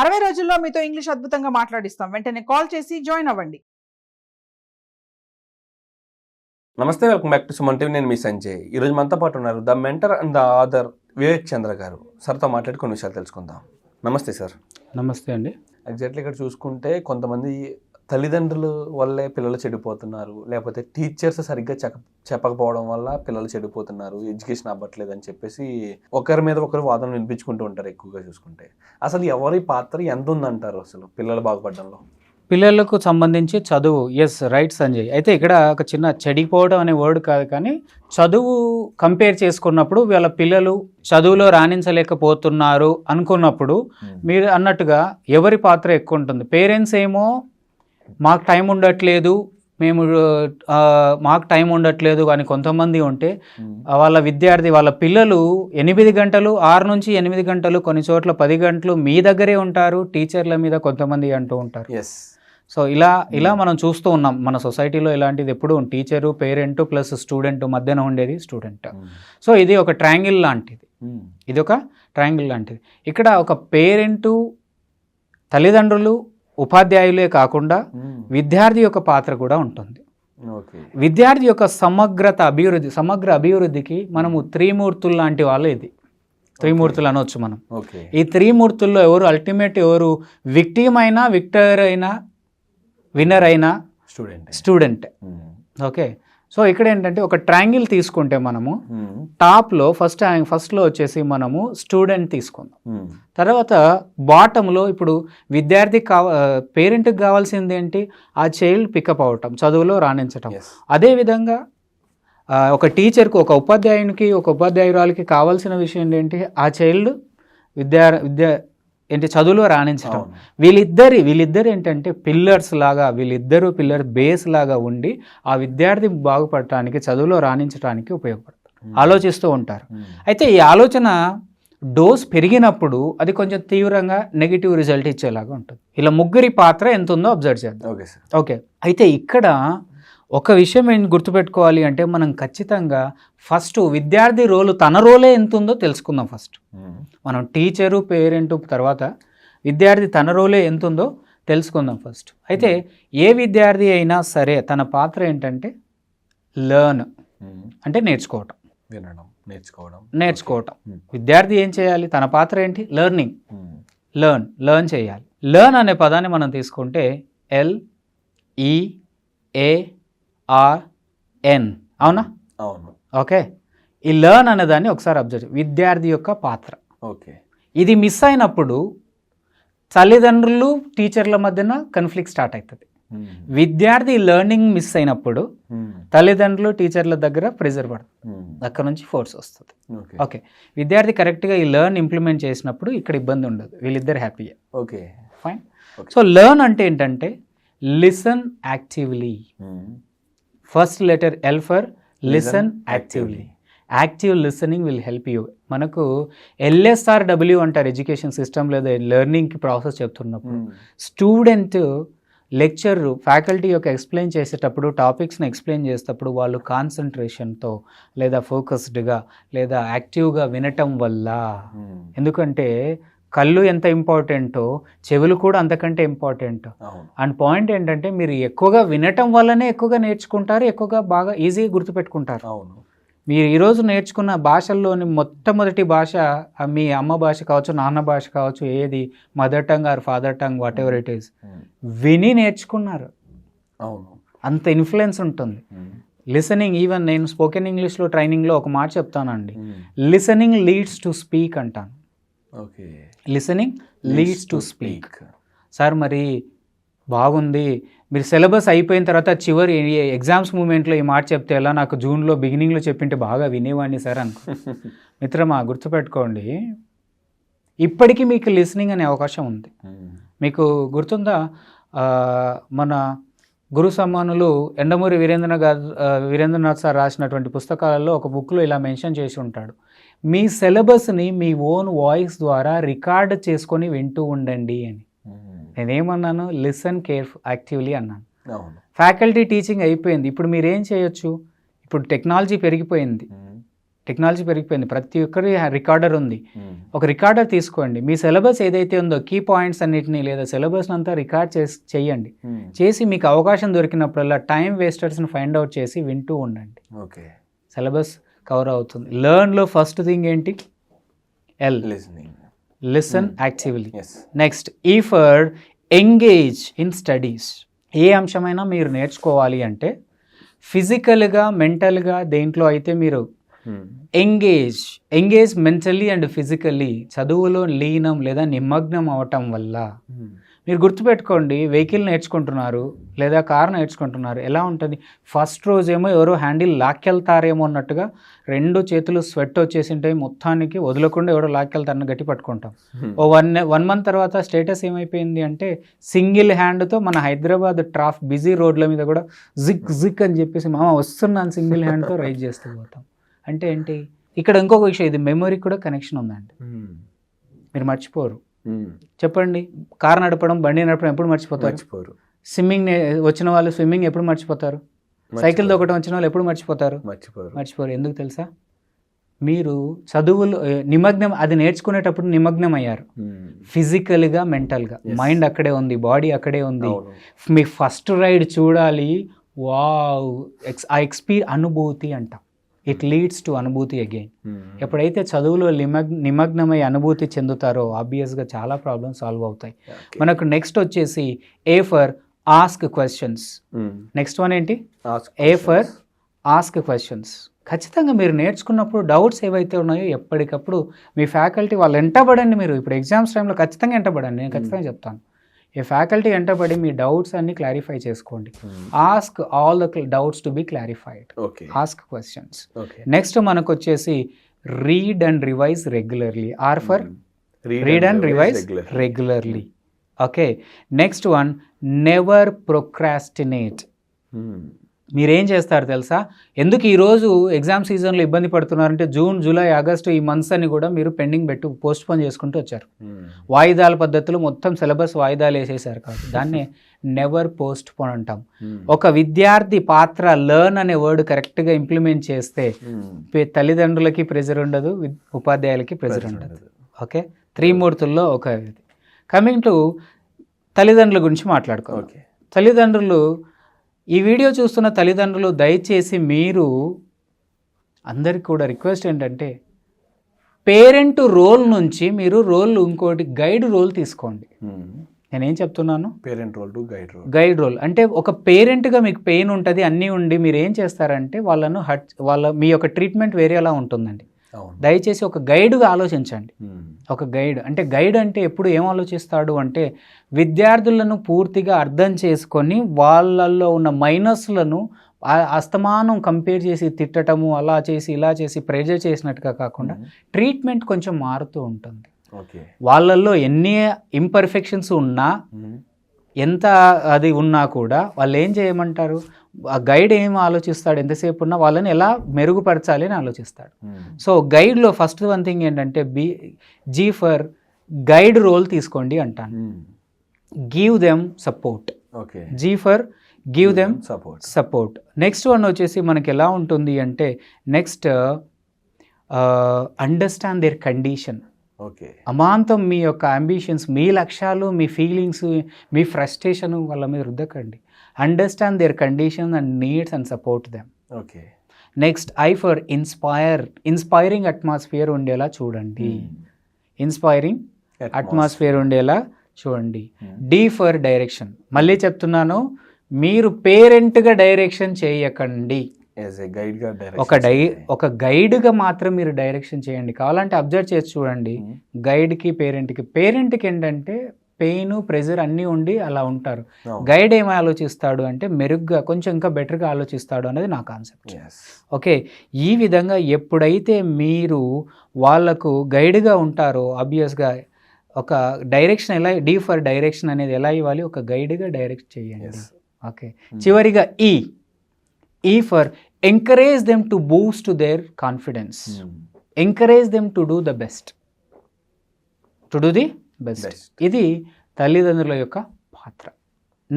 60 రోజుల్లో మీతో ఇంగ్లీష్ అద్భుతంగా మాట్లాడిస్తాం. వెంటనే కాల్ చేసి జాయిన్ అవ్వండి. నమస్తే, welcome back to Suman TV. నేను మీ సంజయ్. ఈరోజు మనతో పాటు ఉన్నారు the mentor and the author Vivek Chandra గారు. సార్తో మాట్లాడి కొన్ని విషయాలు తెలుసుకుందాం. నమస్తే సార్. నమస్తే అండి. ఎగ్జాక్ట్లీ ఇక్కడ చూసుకుంటే కొంతమంది తల్లిదండ్రుల వల్లే పిల్లలు చెడిపోతున్నారు, లేకపోతే టీచర్స్ సరిగ్గా చెప్పకపోవడం వల్ల పిల్లలు చెడిపోతున్నారు, ఎడ్యుకేషన్ అవ్వట్లేదు అని చెప్పేసి ఒకరి మీద ఒకరు వాదనలు వినిపించుకుంటూ ఉంటారు. ఎక్కువగా చూసుకుంటే అసలు ఎవరి పాత్ర ఎంత ఉందంటారు అసలు పిల్లలు బాగుపడడంలో? పిల్లలకు సంబంధించి చదువు, ఎస్ రైట్ సంజయ్. అయితే ఇక్కడ ఒక చిన్న చెడిపోవడం అనే వర్డ్ కాదు, కానీ చదువు కంపేర్ చేసుకున్నప్పుడు వీళ్ళ పిల్లలు చదువులో రాణించలేకపోతున్నారు అనుకున్నప్పుడు మీరు అన్నట్టుగా ఎవరి పాత్ర ఎక్కువ ఉంటుంది? పేరెంట్స్ ఏమో మాకు టైం ఉండట్లేదు, మాకు టైం ఉండట్లేదు అని కొంతమంది ఉంటే, వాళ్ళ విద్యార్థి వాళ్ళ పిల్లలు 8 గంటలు 6 నుంచి 8 గంటలు, కొన్ని చోట్ల 10 గంటలు మీ దగ్గరే ఉంటారు, టీచర్ల మీద కొంతమంది అంటూ ఉంటారు. సో ఇలా మనం చూస్తూ ఉన్నాం మన సొసైటీలో. ఇలాంటిది ఎప్పుడు టీచరు, పేరెంట్ ప్లస్ స్టూడెంట్ మధ్యన ఉండేది స్టూడెంట్. సో ఇది ఒక ట్రయాంగిల్ లాంటిది, ఇక్కడ ఒక పేరెంటు, తల్లిదండ్రులు, ఉపాధ్యాయులే కాకుండా విద్యార్థి యొక్క పాత్ర కూడా ఉంటుంది. విద్యార్థి యొక్క సమగ్ర అభివృద్ధికి మనము త్రిమూర్తులు లాంటి వాళ్ళు. ఇది త్రిమూర్తులు అనవచ్చు మనం. ఈ త్రిమూర్తుల్లో ఎవరు అల్టిమేట్, ఎవరు విక్టిమ్ అయినా, విక్టర్ అయినా, విన్నర్ అయినా స్టూడెంట్. ఓకే, సో ఇక్కడ ఏంటంటే ఒక ట్రయాంగిల్ తీసుకుంటే మనము టాప్లో ఫస్ట్లో వచ్చేసి మనము స్టూడెంట్ తీసుకుందాం. తర్వాత బాటంలో ఇప్పుడు విద్యార్థి పేరెంట్కి కావాల్సింది ఏంటి? ఆ చైల్డ్ పికప్ అవటం, చదువులో రాణించటం. అదేవిధంగా ఒక టీచర్కి, ఒక ఉపాధ్యాయునికి, ఒక ఉపాధ్యాయురాలకి కావాల్సిన విషయం ఏంటి? ఆ చైల్డ్ చదువులో రాణించటం. వీళ్ళిద్దరు ఏంటంటే పిల్లర్స్ లాగా, పిల్లర్ బేస్ లాగా ఉండి ఆ విద్యార్థి బాగుపడటానికి, చదువులో రాణించడానికి ఉపయోగపడతారు, ఆలోచిస్తూ ఉంటారు. అయితే ఈ ఆలోచన డోస్ పెరిగినప్పుడు అది కొంచెం తీవ్రంగా నెగిటివ్ రిజల్ట్ ఇచ్చేలాగా ఉంటుంది. ఇలా ముగ్గురి పాత్ర ఎంత ఉందో అబ్జర్వ్ చేద్దాం. ఓకే, అయితే ఇక్కడ ఒక విషయం ఏంటి గుర్తుపెట్టుకోవాలి అంటే, మనం ఖచ్చితంగా ఫస్ట్ విద్యార్థి తన రోలే ఎంత ఉందో తెలుసుకుందాం. ఫస్ట్ మనం టీచరు, పేరెంటు, తర్వాత విద్యార్థి తన రోలే ఎంత ఉందో తెలుసుకుందాం ఫస్ట్. అయితే ఏ విద్యార్థి అయినా సరే తన పాత్ర ఏంటంటే లెర్న్, అంటే నేర్చుకోవటం. విద్యార్థి ఏం చేయాలి? తన పాత్ర ఏంటి? లెర్నింగ్, లెర్న్ చేయాలి. లెర్న్ అనే పదాన్ని మనం తీసుకుంటే LEARN, అవునా? అవును. ఓకే, ఈ లెర్న్ అనే దాన్ని ఒకసారి అబ్జర్వ్. విద్యార్థి యొక్క పాత్ర. ఓకే, ఇది మిస్ అయినప్పుడు తల్లిదండ్రులు, టీచర్ల మధ్యన కాన్ఫ్లిక్ట్ స్టార్ట్ అవుతుంది. విద్యార్థి లెర్నింగ్ మిస్ అయినప్పుడు తల్లిదండ్రులు, టీచర్ల దగ్గర ప్రెజర్ పడుతుంది, అక్కడ నుంచి ఫోర్స్ వస్తుంది. ఓకే, విద్యార్థి కరెక్ట్గా ఈ లెర్న్ ఇంప్లిమెంట్ చేసినప్పుడు ఇక్కడ ఇబ్బంది ఉండదు, వీళ్ళిద్దరు హ్యాపీయే. Okay, fine. సో లెర్న్ అంటే ఏంటంటే listen actively. First letter L for listen actively. Active listening will help you. మనకు LSRW అంటారు ఎడ్యుకేషన్ సిస్టమ్, లేదా లెర్నింగ్కి ప్రాసెస్ చెప్తున్నప్పుడు. స్టూడెంట్ లెక్చర్, ఫ్యాకల్టీ యొక్క ఎక్స్ప్లెయిన్ చేసేటప్పుడు, టాపిక్స్ని ఎక్స్ప్లెయిన్ చేసేటప్పుడు వాళ్ళు కాన్సన్ట్రేషన్తో, లేదా ఫోకస్డ్గా, లేదా యాక్టివ్గా వినటం వల్ల. ఎందుకంటే కళ్ళు ఎంత ఇంపార్టెంటో చెవులు కూడా అంతకంటే ఇంపార్టెంట్. అండ్ పాయింట్ ఏంటంటే మీరు ఎక్కువగా వినటం వల్లనే ఎక్కువగా నేర్చుకుంటారు, ఎక్కువగా బాగా ఈజీగా గుర్తుపెట్టుకుంటారు. మీరు ఈరోజు నేర్చుకున్న భాషల్లోని మొట్టమొదటి భాష మీ అమ్మ భాష కావచ్చు, నాన్న భాష కావచ్చు, ఏది mother tongue or father tongue, whatever it is, విని నేర్చుకున్నారు. అంత ఇన్ఫ్లుయెన్స్ ఉంటుంది. లిసనింగ్, ఈవెన్ నేను స్పోకెన్ ఇంగ్లీష్లో ట్రైనింగ్లో ఒక మాట చెప్తానండి, లిసనింగ్ లీడ్స్ టు స్పీక్ అంటాను. Listening leads to speak. Sir మరి బాగుంది, మీరు సిలబస్ అయిపోయిన తర్వాత చివరి ఎగ్జామ్స్ మూమెంట్లో ఈ మాట చెప్తే ఎలా? నాకు జూన్లో బిగినింగ్లో చెప్పింటే బాగా వినేవాడిని సార్ అనుకో. మిత్రమా, గుర్తుపెట్టుకోండి, ఇప్పటికీ మీకు లిసనింగ్ అనే అవకాశం ఉంది. మీకు గుర్తుందా, మన గురు సమ్మానులు ఎండమూరి వీరేంద్రనాథ్ సార్ రాసినటువంటి పుస్తకాలలో ఒక బుక్లో ఇలా మెన్షన్ చేసి ఉంటాడు, మీ సిలబస్ని మీ ఓన్ వాయిస్ ద్వారా రికార్డ్ చేసుకొని వింటూ ఉండండి అని. నేనేమన్నాను? లిసన్ యాక్టివ్లీ అన్నాను. ఫ్యాకల్టీ టీచింగ్ అయిపోయింది, ఇప్పుడు మీరేం చేయొచ్చు? ఇప్పుడు టెక్నాలజీ పెరిగిపోయింది, టెక్నాలజీ పెరిగిపోయింది, ప్రతి ఒక్కరి రికార్డర్ ఉంది. ఒక రికార్డర్ తీసుకోండి, మీ సిలబస్ ఏదైతే ఉందో కీ పాయింట్స్ అన్నిటిని లేదా సిలబస్ అంతా రికార్డ్ చేయండి. చేసి మీకు అవకాశం దొరికినప్పుడల్లా టైం వేస్టర్స్ని ఫైండ్ అవుట్ చేసి వింటూ ఉండండి. ఓకే, సిలబస్ కవర్ అవుతుంది. లెర్న్లో ఫస్ట్ థింగ్ ఏంటి? L, listen actively. Next E for engage in studies. ఏ అంశమైనా మీరు నేర్చుకోవాలి అంటే ఫిజికల్గా మెంటల్గా దేంట్లో అయితే మీరు ఎంగేజ్ మెంటల్లీ అండ్ ఫిజికల్లీ చదువులో లీనం లేదా నిమగ్నం అవటం వల్ల మీరు గుర్తుపెట్టుకోండి, వెహికల్ నేర్చుకుంటున్నారు లేదా కార్ నేర్చుకుంటున్నారు, ఎలా ఉంటుంది? ఫస్ట్ రోజేమో ఎవరో హ్యాండిల్ లాక్కెళ్తారేమో అన్నట్టుగా 2 చేతులు స్వెట్ వచ్చేసి ఉంటాయి, మొత్తానికి వదలకుండా ఎవరో లాక్కెళ్తారని గట్టి పట్టుకుంటాం. ఓ 1 మంత్ తర్వాత స్టేటస్ ఏమైపోయింది అంటే సింగిల్ హ్యాండ్తో మన హైదరాబాద్ బిజీ రోడ్ల మీద కూడా జిక్ అని చెప్పేసి మామ వస్తున్నాను సింగిల్ హ్యాండ్తో రైడ్ చేస్తూ పోతాం. అంటే ఏంటి? ఇక్కడ ఇంకొక విషయం, ఇది మెమొరీ కూడా కనెక్షన్ ఉందండి, మీరు మర్చిపోరు. చెప్పండి, కార్ నడపడం, బండి నడపడం ఎప్పుడు మర్చిపోతారు? స్విమ్మింగ్ వచ్చిన వాళ్ళు స్విమ్మింగ్ ఎప్పుడు మర్చిపోతారు? సైకిల్ తొక్కడం వచ్చిన వాళ్ళు ఎప్పుడు మర్చిపోతారు? మర్చిపోరు. ఎందుకు తెలుసా? మీరు చదువులు నిమగ్నం, అది నేర్చుకునేటప్పుడు నిమగ్నం అయ్యారు, ఫిజికల్గా మెంటల్గా. మైండ్ అక్కడే ఉంది, బాడీ అక్కడే ఉంది. మీ ఫస్ట్ రైడ్ చూడాలి, వావ్, ఆ అనుభూతి అంటాం. ఇట్ లీడ్స్ టు అనుభూతి అగైన్. ఎప్పుడైతే చదువులో నిమగ్నమై అనుభూతి చెందుతారో ఆబ్వియస్గా చాలా ప్రాబ్లమ్స్ సాల్వ్ అవుతాయి. మనకు నెక్స్ట్ వచ్చేసి A for ask questions. Next one ఏంటి? A for ask questions. ఖచ్చితంగా మీరు నేర్చుకున్నప్పుడు డౌట్స్ ఏవైతే ఉన్నాయో ఎప్పటికప్పుడు మీ ఫ్యాకల్టీ వాళ్ళు ఎంటబడండి. మీరు ఇప్పుడు ఎగ్జామ్స్ టైంలో ఖచ్చితంగా ఎంటబడండి, నేను ఖచ్చితంగా చెప్తాను. ఏ ఫ్యాకల్టీ ఎంటబడి మీ డౌట్స్ అన్ని క్లారిఫై చేసుకోండి. Ask all the doubts to be clarified. Ask questions. Next మనకు వచ్చేసి read and revise regularly. Or for read and revise regularly. Okay, next one never procrastinate. మీరేం చేస్తారు తెలుసా? ఎందుకు ఈరోజు ఎగ్జామ్ సీజన్లో ఇబ్బంది పడుతున్నారంటే జూన్, జూలై, ఆగస్టు ఈ మంత్స్ అని కూడా మీరు పెండింగ్ పోస్ట్ పోన్ చేసుకుంటూ వచ్చారు. వాయిదాల పద్ధతులు మొత్తం సిలబస్ వాయిదాలు వేసేసారు కాబట్టి దాన్ని నెవర్ పోస్ట్ పోన్ అంటాం. ఒక విద్యార్థి పాత్ర లెర్న్ అనే వర్డ్ కరెక్ట్గా ఇంప్లిమెంట్ చేస్తే తల్లిదండ్రులకి ప్రెజర్ ఉండదు, ఉపాధ్యాయులకి ప్రెజర్ ఉండదు. ఓకే, త్రిమూర్తుల్లో ఒక. కమింగ్ టు తల్లిదండ్రుల గురించి మాట్లాడుకోవాలి. తల్లిదండ్రులు, ఈ వీడియో చూస్తున్న తల్లిదండ్రులు దయచేసి మీరు అందరికి కూడా రిక్వెస్ట్ ఏంటంటే పేరెంట్ రోల్ నుంచి మీరు ఇంకోటి గైడ్ రోల్ తీసుకోండి. నేనేం చెప్తున్నాను? Parent role to guide role. అంటే ఒక పేరెంట్గా మీకు పెయిన్ ఉంటుంది, అన్నీ ఉండి మీరు ఏం చేస్తారంటే మీ యొక్క ట్రీట్మెంట్ వేరేలా ఉంటుందండి. దయచేసి ఒక గైడ్గా ఆలోచించండి. ఒక గైడ్ అంటే ఎప్పుడు ఏం ఆలోచిస్తాడు అంటే విద్యార్థులను పూర్తిగా అర్థం చేసుకొని వాళ్ళల్లో ఉన్న మైనస్లను అస్తమానం కంపేర్ చేసి తిట్టటము, అలా చేసి ఇలా చేసి ప్రెజర్ చేసినట్టుగా కాకుండా ట్రీట్మెంట్ కొంచెం మారుతూ ఉంటుంది. వాళ్ళల్లో ఎన్ని ఇంపర్ఫెక్షన్స్ ఉన్నా, ఎంత అది ఉన్నా కూడా వాళ్ళు ఏం చేయమంటారు? ఆ గైడ్ ఏం ఆలోచిస్తాడు? ఎంతసేపు ఉన్నా వాళ్ళని ఎలా మెరుగుపరచాలి అని ఆలోచిస్తాడు. సో గైడ్లో ఫస్ట్ వన్ థింగ్ ఏంటంటే జీ ఫర్ గైడ్ రోల్ తీసుకోండి అంటాను. Give them support. G for give them support. Next one వచ్చేసి మనకి ఎలా ఉంటుంది అంటే నెక్స్ట్ అండర్స్టాండ్ దేర్ కండిషన్. అమాంతం మీ యొక్క అంబిషన్స్, మీ లక్ష్యాలు, మీ ఫీలింగ్స్, మీ ఫ్రస్ట్రేషన్ వాళ్ళ మీద రుద్దకండి. Understand their condition and needs and support them. Next I for inspiring atmosphere ఉండేలా చూడండి. ఇన్స్పైరింగ్ అట్మాస్ఫియర్ ఉండేలా చూడండి. D for direction. మళ్ళీ చెప్తున్నాను, మీరు పేరెంట్గా డైరెక్షన్ చేయకండి, ఒక గైడ్గా మాత్రం మీరు డైరెక్షన్ చేయండి. కావాలంటే అబ్జర్వ్ చేసి చూడండి, గైడ్కి పేరెంట్కి ఏంటంటే పెయిన్, ప్రెజర్ అన్నీ ఉండి అలా ఉంటారు. గైడ్ ఏమి ఆలోచిస్తాడు అంటే మెరుగ్గా, కొంచెం ఇంకా బెటర్గా ఆలోచిస్తాడు అనేది నా కాన్సెప్ట్. ఓకే, ఈ విధంగా ఎప్పుడైతే మీరు వాళ్ళకు గైడ్గా ఉంటారో ఆబ్వియస్గా ఒక డైరెక్షన్ ఎలా, డీ ఫర్ డైరెక్షన్ అనేది ఎలా ఇవ్వాలి, ఒక గైడ్గా డైరెక్ట్ చేయండి. ఓకే, చివరిగా ఈ for encourage them to boost their confidence. Encourage them to do the best. ఇది తల్లిదండ్రుల యొక్క పాత్ర.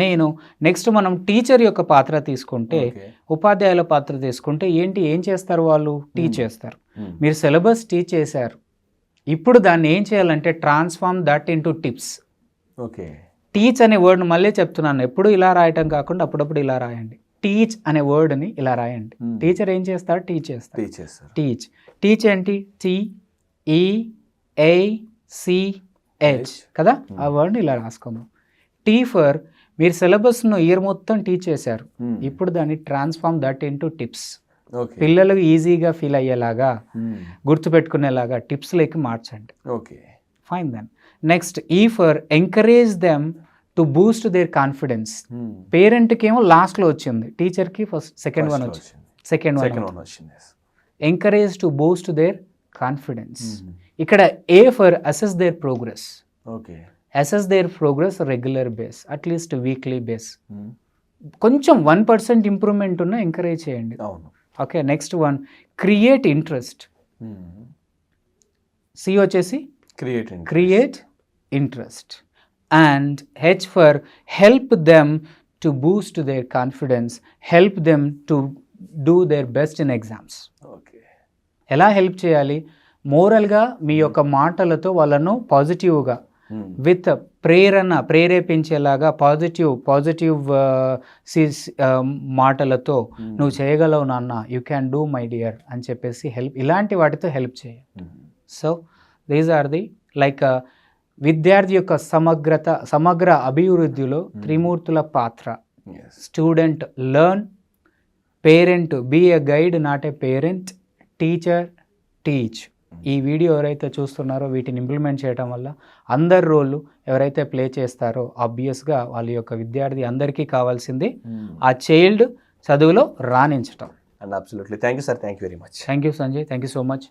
నేను నెక్స్ట్ మనం టీచర్ యొక్క పాత్ర తీసుకుంటే, Okay. ఉపాధ్యాయుల పాత్ర తీసుకుంటే ఏం చేస్తారు వాళ్ళు? టీచ్ చేస్తారు. మీరు సిలబస్ టీచ్ చేశారు, ఇప్పుడు దాన్ని ఏం చేయాలంటే transform that into tips. Okay. Teach అనే వర్డ్ని మళ్ళీ చెప్తున్నాను, ఎప్పుడు ఇలా రాయటం కాకుండా అప్పుడప్పుడు ఇలా రాయండి. టీచ్ అనే వర్డ్ని ఇలా రాయండి. టీచర్ ఏం చేస్తారు? టీచ్ చేస్తారు. టీచ్ చేస్తారు. టీచ్ ఏంటి? TEACH కదా, ఆ వర్డ్ని ఇలా రాసుకుందాం. టీ ఫర్ మీరు సిలబస్ను ఇయర్ మొత్తం టీచ్ చేశారు, ఇప్పుడు దాన్ని transform that into tips. Okay. పిల్లలు ఈజీగా ఫీల్ అయ్యేలాగా, గుర్తుపెట్టుకునేలాగా టిప్స్లోకి మార్చండి. Okay. Fine then. Next E for encourage them to boost their confidence. పేరెంట్కి ఏమో లాస్ట్లో వచ్చింది, టీచర్కి ఫస్ట్ సెకండ్ వన్ వచ్చింది. సెకండ్ వన్ వచ్చింది. Encourage to boost their confidence. ఇక్కడ A for assess their progress. Okay. Assess their progress regular base, at least weekly base. కొంచెం 1% improvement ఉన్న ఎంకరేజ్ చేయండి. అవును. Okay. Next one create interest. C వచ్చేసి create interest. And H for help them to boost their confidence, help them to do their best in exams. Okay. ఎలా help చేయాలి? మోరల్గా మీ యొక్క మాటలతో వాళ్ళను పాజిటివ్గా విత్ ప్రేరేపించేలాగా పాజిటివ్ మాటలతో నువ్వు చేయగలవు నాన్న, you can do my dear అని చెప్పేసి ఇలాంటి వాటితో హెల్ప్ చేయాలి. So these are the like విద్యార్థి యొక్క సమగ్ర అభివృద్ధిలో త్రిమూర్తుల పాత్ర. Student learn, parent be a guide not a parent, teacher teach. ఈ వీడియో ఎవరైతే చూస్తున్నారో వీటిని ఇంప్లిమెంట్ చేయడం వల్ల అందరి రోళ్ళు ఎవరైతే ప్లే చేస్తారో ఆబ్వియస్గా వాళ్ళ యొక్క విద్యార్థి అందరికీ కావాల్సింది ఆ చైల్డ్ చదువులో రాణించటం. And absolutely. Thank you sir. Thank you very much. Thank you Sanjay. Thank you so much.